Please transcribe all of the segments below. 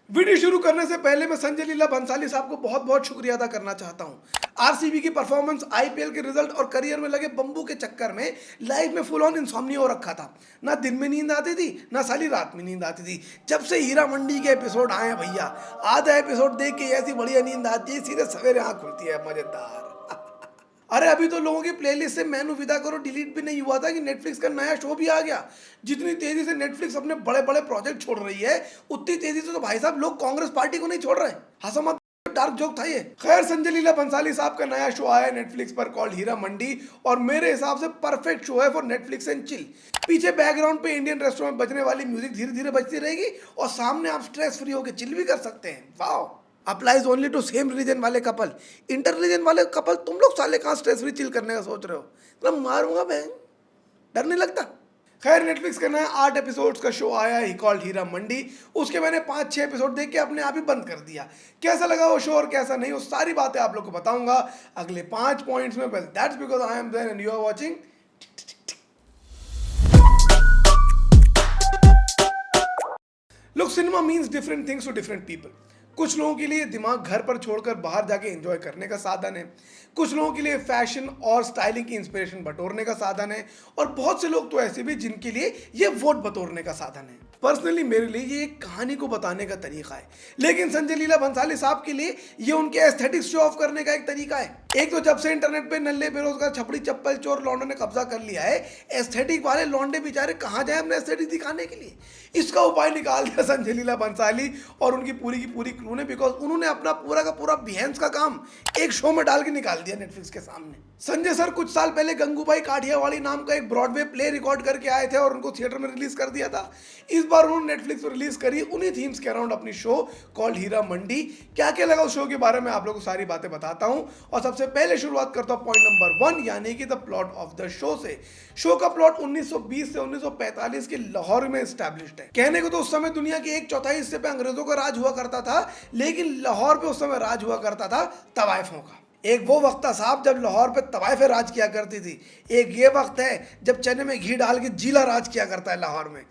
Video शुरू करने से पहले मैं संजय लीला भंसाली साहब को बहुत बहुत शुक्रिया अदा करना चाहता हूं। आरसीबी की परफॉर्मेंस, आईपीएल के रिजल्ट और करियर में लगे बम्बू के चक्कर में लाइफ में फुल ऑन इंसोम्निया हो रखा था। ना दिन में नींद आती थी, ना साली रात में नींद आती थी। जब से हीरा मंडी के एपिसोड आए हैं भैया, आधा एपिसोड देख के ऐसी बढ़िया नींद आती है, सीधे सवेरे आँख खुलती है, मजेदार। अरे अभी तो लोगों की प्लेलिस्ट से मेनू विदा करो डिलीट भी नहीं हुआ था कि नेटफ्लिक्स का नया शो भी आ गया। जितनी तेजी से नेटफ्लिक्स अपने बड़े बड़े प्रोजेक्ट छोड़ रही है, उतनी तेजी से तो भाई साहब लोग कांग्रेस पार्टी को नहीं छोड़ रहे। हंसो मत, डार्क जोक था ये। खैर, संजय लीला भंसाली साहब का नया शो आया है नेटफ्लिक्स पर कॉल्ड हीरा मंडी, और मेरे हिसाब से परफेक्ट शो है फॉर नेटफ्लिक्स एंड चिल। पीछे बैकग्राउंड पे इंडियन रेस्टोरेंट में बजने वाली म्यूजिक धीरे धीरे बजती रहेगी और सामने आप स्ट्रेस फ्री होकर चिल भी कर सकते हैं। Wow, applies only to same religion वाले कपल। इंटर रिलीजन वाले कपल तुम लोग साले कहाँ स्ट्रेस फ्री चिल करने का सोच रहे हो? मतलब मारूंगा बहन, डर नहीं लगता? खैर, नेटफ्लिक्स का नया 8 एपिसोड्स का शो आया है कॉल्ड हीरा मंडी। उसके मैंने 5-6 एपिसोड देख के अपने आप ही बंद कर दिया। कैसा लगा वो शो और कैसा नहीं, वो सारी बातें आप लोग को बताऊंगा अगले 5 पॉइंट्स में। Well, that's because I am there and you are watching. लोग, cinema means different things to different people. कुछ लोगों के लिए दिमाग घर पर छोड़कर बाहर जाके एंजॉय करने का साधन है, कुछ लोगों के लिए फैशन और स्टाइलिंग की इंस्पिरेशन बटोरने का साधन है, और बहुत से लोग तो ऐसे भी जिनके लिए ये वोट बटोरने का साधन है। पर्सनली मेरे लिए ये एक कहानी को बताने का तरीका है, लेकिन संजय लीला भंसाली साहब के लिए ये उनके एस्थेटिक्स शो ऑफ करने का एक तरीका है। एक तो जब से इंटरनेट पे नल्ले बेरोजगार छपड़ी चप्पल चोर लौंडों ने कब्जा कर लिया है, एस्थेटिक वाले लौंडे बेचारे कहाँ जाए अपने एस्थेटिक दिखाने के लिए? इसका उपाय निकाल दिया संजय लीला भंसाली और उनकी पूरी की पूरी क्रू ने, बिकॉज उन्होंने अपना पूरा का पूरा बिहेंस का काम एक शो में डाल के निकाल दिया नेटफ्लिक्स के सामने। संजय सर कुछ साल पहले गंगूबाई काठियावाड़ी नाम का एक ब्रॉडवे प्ले रिकॉर्ड करके आए थे और उनको थिएटर में रिलीज कर दिया था। इस बार उन्होंने नेटफ्लिक्स पर रिलीज करी उन्हीं थीम्स के अराउंड अपनी शो कॉल्ड हीरा मंडी। क्या क्या लगा उस शो के बारे में आप लोगों को सारी बातें बताता हूं, और सबसे पहले शुरुआत करता हूं पॉइंट नंबर 1, यानी कि the plot of the show से। शो का प्लॉट 1920 से 1945 के लाहौर में एस्टैब्लिश्ड है। कहने को तो उस समय दुनिया के 1/4 हिस्से पे अंग्रेजों का राज हुआ करता था, लेकिन लाहौर पे उस समय राज हुआ करता था तवाइफों का। एक वो वक्त था साहब जब लाहौर पे तवाइफें राज किया करती थी, एक ये वक्त है जब चने में घी डाल के जीला राज किया करता है लाहौर में।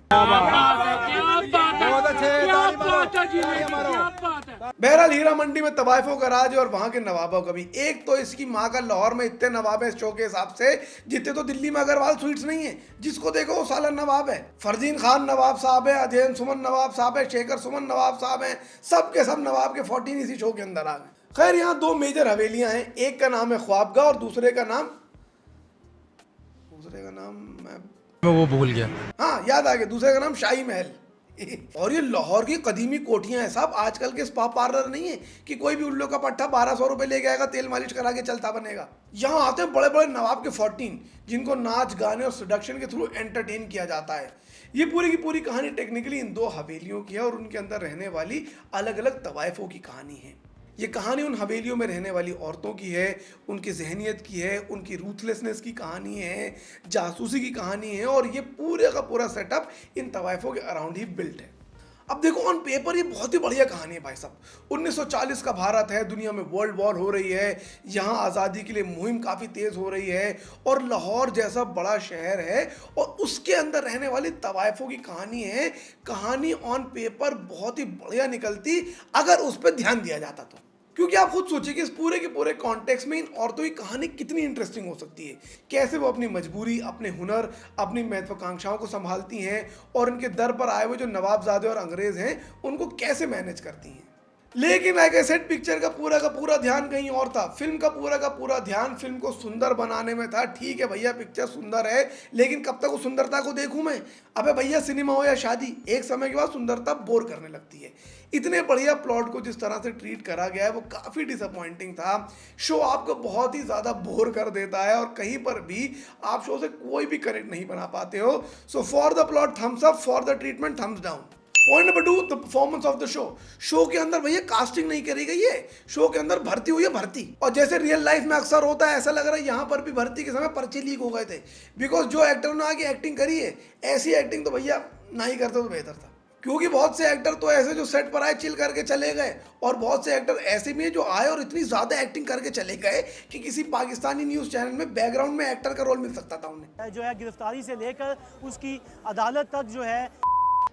बहरहाल, हीरा मंडी में तवाइफों का राज है और वहां के नवाबों का भी। एक तो इसकी माँ का लाहौर में इतने नवाब है इस शो के हिसाब से, जितने तो दिल्ली में अग्रवाल स्वीट्स नहीं है। जिसको देखो वो साला नवाब है। फरजीन खान नवाब साहब है, अध्ययन सुमन नवाब साहब है, शेखर सुमन नवाब साहब है, सब के सब नवाब के 14 इसी शो के अंदर आ गए। खैर, यहाँ 2 मेजर हवेलियां हैं, एक का नाम है ख्वाबगाह और दूसरे का नाम मैं वो भूल गया। हाँ, याद आ गया, दूसरे का नाम शाही महल। और ये लाहौर की कदीमी कोठियां हैं साहब, आजकल के स्पा पार्लर नहीं है कि कोई भी उल्लू का पट्टा 1200 रुपए ले आएगा, तेल मालिश करा के चलता बनेगा। यहाँ आते हैं बड़े बड़े नवाब के 14, जिनको नाच गाने और सेडक्शन के थ्रू एंटरटेन किया जाता है। ये पूरी की पूरी कहानी टेक्निकली इन 2 हवेलियों की है और उनके अंदर रहने वाली अलग अलग तवाइफों की कहानी है। ये कहानी उन हवेलियों में रहने वाली औरतों की है, उनकी जहनियत की है, उनकी रूथलेसनेस की कहानी है, जासूसी की कहानी है, और ये पूरे का पूरा सेटअप इन तवाइफों के अराउंड ही बिल्ट है। अब देखो, ऑन पेपर ये बहुत ही बढ़िया कहानी है भाई साहब। 1940 का भारत है, दुनिया में वर्ल्ड वॉर हो रही है, यहाँ आज़ादी के लिए मुहिम काफ़ी तेज़ हो रही है, और लाहौर जैसा बड़ा शहर है और उसके अंदर रहने वाली तवाइफों की कहानी है। कहानी ऑन पेपर बहुत ही बढ़िया निकलती अगर उस पर ध्यान दिया जाता तो। क्योंकि आप खुद सोचिए कि इस पूरे के पूरे कॉन्टेक्स्ट में इन औरतों की कहानी कितनी इंटरेस्टिंग हो सकती है। कैसे वो अपनी मजबूरी, अपने हुनर, अपनी महत्वाकांक्षाओं को संभालती हैं, और इनके दर पर आए हुए जो नवाबजादे और अंग्रेज हैं उनको कैसे मैनेज करती हैं। लेकिन लाइक आई सेड, पिक्चर का पूरा ध्यान कहीं और था। फिल्म का पूरा ध्यान फिल्म को सुंदर बनाने में था। ठीक है भैया, पिक्चर सुंदर है, लेकिन कब तक उस सुंदरता को देखूं मैं? अबे भैया, सिनेमा हो या शादी, एक समय के बाद सुंदरता बोर करने लगती है। इतने बढ़िया प्लॉट को जिस तरह से ट्रीट करा गया है वो काफ़ी डिसअपॉइंटिंग था। शो आपको बहुत ही ज़्यादा बोर कर देता है और कहीं पर भी आप शो से कोई भी कनेक्ट नहीं बना पाते हो। So for the plot thumbs up, for the treatment thumbs down. Point number 2, the performance of the show. Show के अंदर भैया कास्टिंग नहीं करी गई है, शो के अंदर भर्ती हुई है भर्ती। और जैसे रियल लाइफ में अक्सर होता है, ऐसा लग रहा है यहाँ पर भी भर्ती के समय पर्चे लीक हो गए थे, बिकॉज जो एक्टर ने आगे एक्टिंग करी है, ऐसी एक्टिंग तो भैया ना ही करते तो बेहतर था। क्योंकि बहुत से एक्टर तो ऐसे जो सेट पर आए चिल करके चले गए, और बहुत से एक्टर ऐसे भी हैं जो आए और इतनी ज़्यादा एक्टिंग करके चले गए कि किसी पाकिस्तानी न्यूज़ चैनल में बैकग्राउंड में एक्टर का रोल मिल सकता था उन्हें। जो है गिरफ्तारी से लेकर उसकी अदालत तक जो है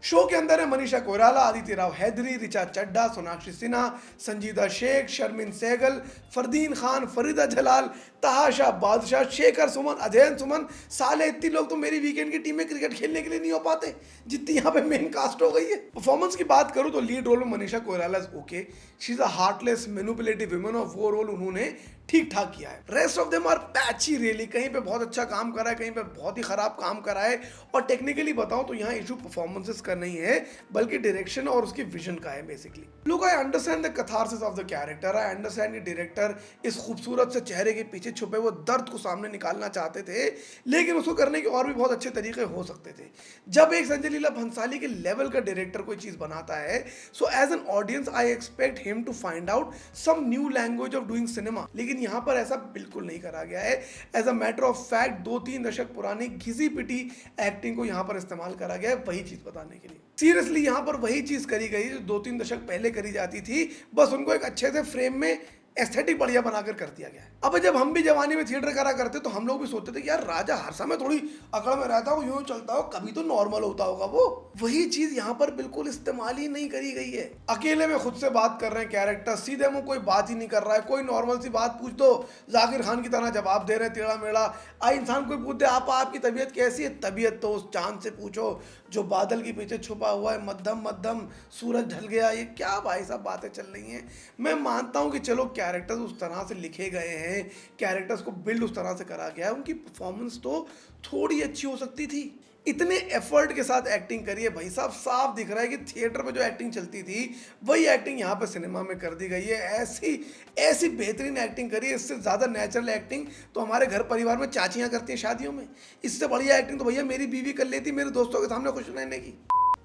शो के अंदर है मनीषा कोइराला, आदित्य राव हैदरी, रिचा चड्ढा, सोनाक्षी सिन्हा, संजीदा शेख, शर्मिन सहगल, फरदीन खान, फरीदा जलाल, तहाशा बादशाह, शेखर सुमन, अध्ययन सुमन। साले इतने लोग तो मेरी वीकेंड की टीम में क्रिकेट खेलने के लिए नहीं हो पाते जितनी यहाँ पे मेन कास्ट हो गई है। परफॉर्मेंस की बात करूँ तो लीड रोल में Manisha Koirala is okay, she is a heartless manipulative woman और वो रोल उन्होंने ठीक ठाक किया है। Rest of them are patchy really, कहीं पे बहुत अच्छा काम करा है, कहीं पे बहुत ही खराब काम करा है। और टेक्निकली बताऊं तो यहाँ इशू परफॉर्मेंसेस का नहीं है बल्कि डायरेक्शन और उसकी विजन का है basically. Look, I understand the catharsis of the character, I understand the director इस खूबसूरत से चेहरे के पीछे छुपे वो दर्द को सामने निकालना चाहते थे, लेकिन उसको करने के और भी बहुत अच्छे तरीके हो सकते थे। जब एक संजय लीला भंसाली के लेवल का डायरेक्टर कोई चीज बनाता है, so as an audience I expect him to find out some new language of doing cinema, लेकिन यहाँ पर ऐसा बिल्कुल नहीं करा गया है। As a matter of fact 2-3 दशक पुरानी घिसी पिटी एक्टिंग को यहाँ पर इस्तेमाल करा गया है वही चीज बताने के लिए। सीरियसली यहाँ पर वही चीज करी गई जो 2-3 दशक पहले करी जाती थी, बस उनको एक अच्छे से फ्रेम में एस्थेटिक बढ़िया बनाकर कर दिया गया है। अब जब हम भी जवानी में थिएटर करा करते तो हम लोग भी सोचते थे कि यार राजा हर समय थोड़ी अकड़ में रहता हो, यूं चलता हो, कभी तो नॉर्मल होता होगा वो। वही चीज यहाँ पर बिल्कुल इस्तेमाल ही नहीं करी गई है। अकेले में खुद से बात कर रहे हैं कैरेक्टर, सीधे मुंह कोई बात ही नहीं कर रहा है। कोई नॉर्मल सी बात पूछ दो जाकिर खान की तरह जवाब दे रहे हैं टेढ़ा मेढ़ा। इंसान कोई पूछते आपकी तबीयत कैसी है, तबीयत तो उस चांद से पूछो जो बादल के पीछे छुपा हुआ है, मध्यम मध्यम सूरज ढल गया। ये क्या भाई साहब बातें चल रही हैं। मैं मानता हूँ कि चलो कैरेक्टर्स उस तरह से लिखे गए हैं, कैरेक्टर्स को बिल्ड उस तरह से करा गया है, उनकी परफॉर्मेंस तो थोड़ी अच्छी हो सकती थी। इतने एफर्ट के साथ एक्टिंग करी है भाई साहब, साफ दिख रहा है कि थिएटर में जो एक्टिंग चलती थी वही एक्टिंग यहाँ पर सिनेमा में कर दी गई है। ऐसी ऐसी बेहतरीन एक्टिंग करी है, इससे ज़्यादा नेचुरल एक्टिंग तो हमारे घर परिवार में चाचियाँ करती हैं शादियों में। इससे बढ़िया एक्टिंग तो भैया मेरी बीवी कर लेती मेरे दोस्तों के सामने खुश रहने की।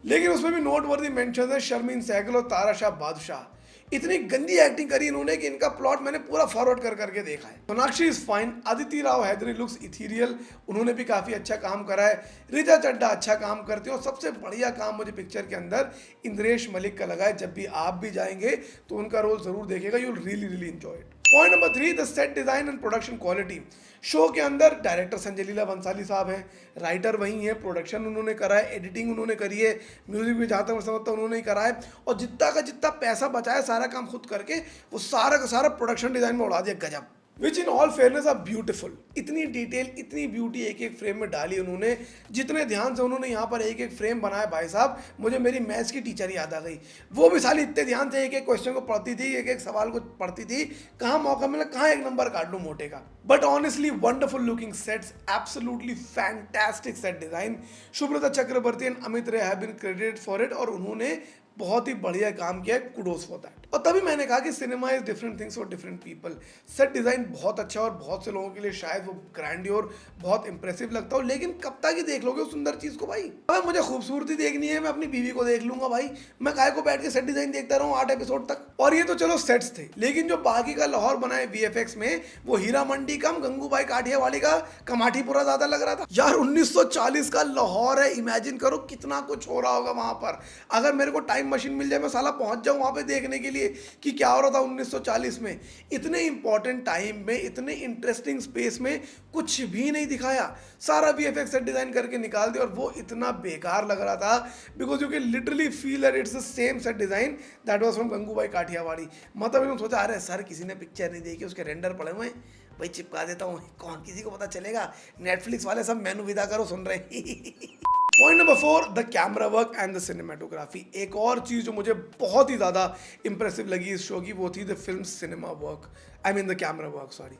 लेकिन उसमें भी नोटवर्दी मेंशन है शर्मिन सहगल और ताराशाह बादशाह। इतनी गंदी एक्टिंग करी इन्होंने कि इनका प्लॉट मैंने पूरा फॉरवर्ड कर करके देखा है। Sonakshi is fine, Aditya Rao Hydari looks ethereal, उन्होंने भी काफ़ी अच्छा काम करा है। रिचा चड्ढा अच्छा काम करती है और सबसे बढ़िया काम मुझे पिक्चर के अंदर इंद्रेश मलिक का लगा है। जब भी आप भी जाएंगे तो उनका रोल जरूर देखेगा, you will really enjoy it. Point number 3, the set design and production quality. Show के अंदर डायरेक्टर संजय लीला भंसाली साहब हैं, राइटर वही हैं, प्रोडक्शन उन्होंने करा है, एडिटिंग उन्होंने करी है, म्यूजिक भी जहाँ तक मैं समझता हूँ उन्होंने ही करा है। और जितना का जितना पैसा बचाया सारा काम खुद करके वो सारा का सारा प्रोडक्शन डिजाइन में उड़ा दिया गजब। Which in all fairness are beautiful. इतनी डिटेल, इतनी ब्यूटी एक एक फ्रेम में डाली उन्होंने। जितने ध्यान से उन्होंने यहाँ पर एक एक फ्रेम बनाया भाई साहब, मुझे मेरी मैथ्स की टीचर याद आ गई। वो भी साली इतने ध्यान से एक एक क्वेश्चन को पढ़ती थी, एक एक सवाल को पढ़ती थी, कहाँ मौका मिला कहाँ एक नंबर काट लूँ मोटे का। But honestly wonderful looking sets, absolutely fantastic set design. Shubhra Chakraborty and Amit Ray have been credited for it और उन्होंने बहुत ही बढ़िया काम किया है, कुडोस फॉर दैट। और तभी मैंने कहा कि cinema is different things for different people. Set design बहुत अच्छा और बहुत से लोगों के लिए शायद वो ग्रैंडियोर बहुत इंप्रेसिव लगता हो, लेकिन कब तक ही देख लोगे उस सुंदर चीज को भाई। अगर मुझे खूबसूरती देखनी है मैं अपनी बीवी को देख लूंगा भाई, मैं काय को बैठ के सेट डिजाइन देखता रहूं 8 एपिसोड तक। और ये तो चलो सेट्स थे, लेकिन जो बाकी का लाहौर बनाए वीएफएक्स में, वो हीरा मंडी कम गंगूबाई काठियावाड़ी का कमाठीपुरा ज्यादा लग रहा था यार। 1940 का लाहौर है, इमेजिन करो कितना कुछ हो रहा होगा वहां पर। अगर मेरे को टाइम मशीन मिल जाए मैं साला पहुंच जाऊं वहां पे देखने के लिए कि क्या हो रहा था 1940 में। इतने इंपॉर्टेंट टाइम में, इतने इंटरेस्टिंग स्पेस में कुछ भी नहीं दिखाया, सारा वीएफएक्स सेट डिजाइन करके निकाल दिया और वो इतना बेकार लग रहा था because you can literally feel that it's the same set design that was from Gangubai Kathiawadi. मतलब मैंने सोचा अरे सर किसी ने पिक्चर नहीं देखी, उसके रेंडर पड़े हुए हैं भाई, चिपका देता हूँ, कौन किसी को पता चलेगा, नेटफ्लिक्स वाले सब मेनू विदा करो सुन रहे हैं। Point number 4, the camera work and the cinematography. एक और चीज़ जो मुझे बहुत ही ज़्यादा इंप्रेसिव लगी इस शो की वो थी the film cinema work, I mean the camera work, sorry.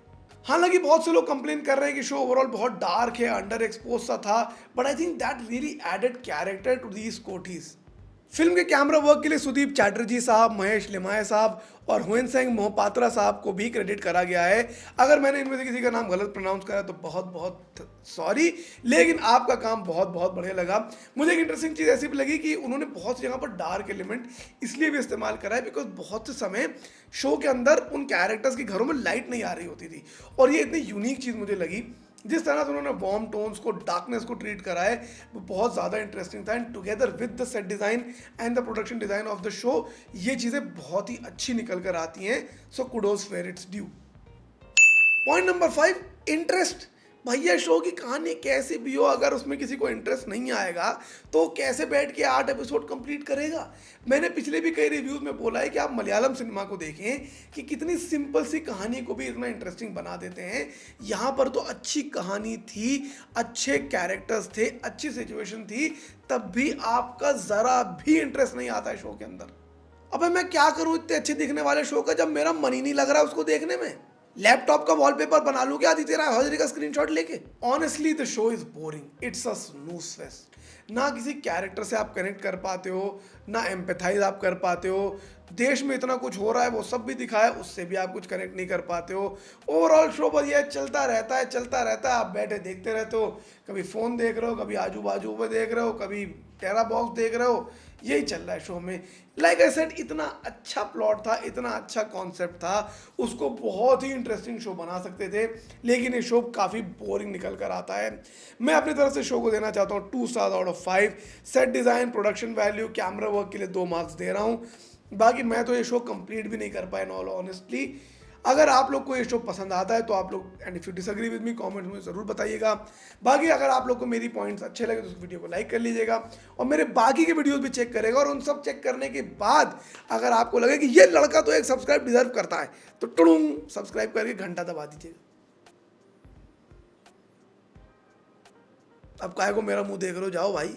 हालांकि बहुत से लोग कंप्लेन कर रहे हैं कि शो ओवरऑल बहुत डार्क है, अंडर एक्सपोज सा था, but I think that really added character to these कोटीज। फिल्म के कैमरा वर्क के लिए सुदीप चैटर्जी साहब, महेश लिमाय साहब और हुएन सेंग मोहपात्रा साहब को भी क्रेडिट करा गया है। अगर मैंने इनमें से किसी का नाम गलत प्रोनाउंस करा तो बहुत बहुत सॉरी, लेकिन आपका काम बहुत बहुत बढ़िया लगा। मुझे एक इंटरेस्टिंग चीज़ ऐसी भी लगी कि उन्होंने बहुत सी जगह पर डार्क एलिमेंट इसलिए भी इस्तेमाल करा है बिकॉज बहुत से समय शो के अंदर उन कैरेक्टर्स के घरों में लाइट नहीं आ रही होती थी और ये इतनी यूनिक चीज़ मुझे लगी। जिस तरह से उन्होंने वार्म टोन्स को, डार्कनेस को ट्रीट करा है वो बहुत ज़्यादा इंटरेस्टिंग था। And together with the set design and the production design of the show ये चीज़ें बहुत ही अच्छी निकल कर आती हैं। So kudos where it's due. Point number 5, interest. भैया शो की कहानी कैसी भी हो, अगर उसमें किसी को इंटरेस्ट नहीं आएगा तो कैसे बैठ के 8 एपिसोड कंप्लीट करेगा। मैंने पिछले भी कई रिव्यूज़ में बोला है कि आप मलयालम सिनेमा को देखें कि कितनी सिंपल सी कहानी को भी इतना इंटरेस्टिंग बना देते हैं। यहाँ पर तो अच्छी कहानी थी, अच्छे कैरेक्टर्स थे, अच्छी सिचुएशन थी, तब भी आपका ज़रा भी इंटरेस्ट नहीं आता है शो के अंदर। अबे मैं क्या करूं इतने अच्छे दिखने वाले शो का जब मेरा मन ही नहीं लग रहा उसको देखने में। लैपटॉप का वॉलपेपर बना लूं क्या आदित्य राय हौजरी का स्क्रीनशॉट लेके। Honestly the show is boring, it's a snooze fest. ना किसी कैरेक्टर से आप कनेक्ट कर पाते हो, ना एम्पैथाइज आप कर पाते हो। देश में इतना कुछ हो रहा है वो सब भी दिखाया, उससे भी आप कुछ कनेक्ट नहीं कर पाते हो। ओवरऑल शो बढ़िया चलता रहता है, चलता रहता है, आप बैठे देखते रहते हो। कभी फ़ोन देख रहे हो, कभी आजू बाजू में देख रहे हो, कभी टेरा बॉक्स देख रहे हो, यही चल रहा है शो में। लाइक आई सेड, इतना अच्छा प्लॉट था, इतना अच्छा कॉन्सेप्ट था, उसको बहुत ही इंटरेस्टिंग शो बना सकते थे, लेकिन ये शो काफ़ी बोरिंग निकल कर आता है। मैं अपनी तरफ से शो को देना चाहता हूँ 2 star out of 5। Set design, production value, camera work के लिए 2 मार्क्स दे रहा हूँ। बाकी मैं तो ये शो कंप्लीट भी नहीं कर पाया ऑल ऑनेस्टली। अगर आप लोग को ये शो पसंद आता है तो आप लोग, and if you disagree with me, comment में ज़रूर बताइएगा। बाकी अगर आप लोग को मेरी पॉइंट्स अच्छे लगे तो उस वीडियो को लाइक कर लीजिएगा और मेरे बाकी के वीडियोस भी चेक करेगा। और उन सब चेक करने के बाद अगर आपको लगे कि ये लड़का तो एक सब्सक्राइब डिजर्व करता है तो टुडुंग सब्सक्राइब करके घंटा दबा दीजिएगा। अब काहे को मेरा मुंह देख रहे हो, जाओ भाई।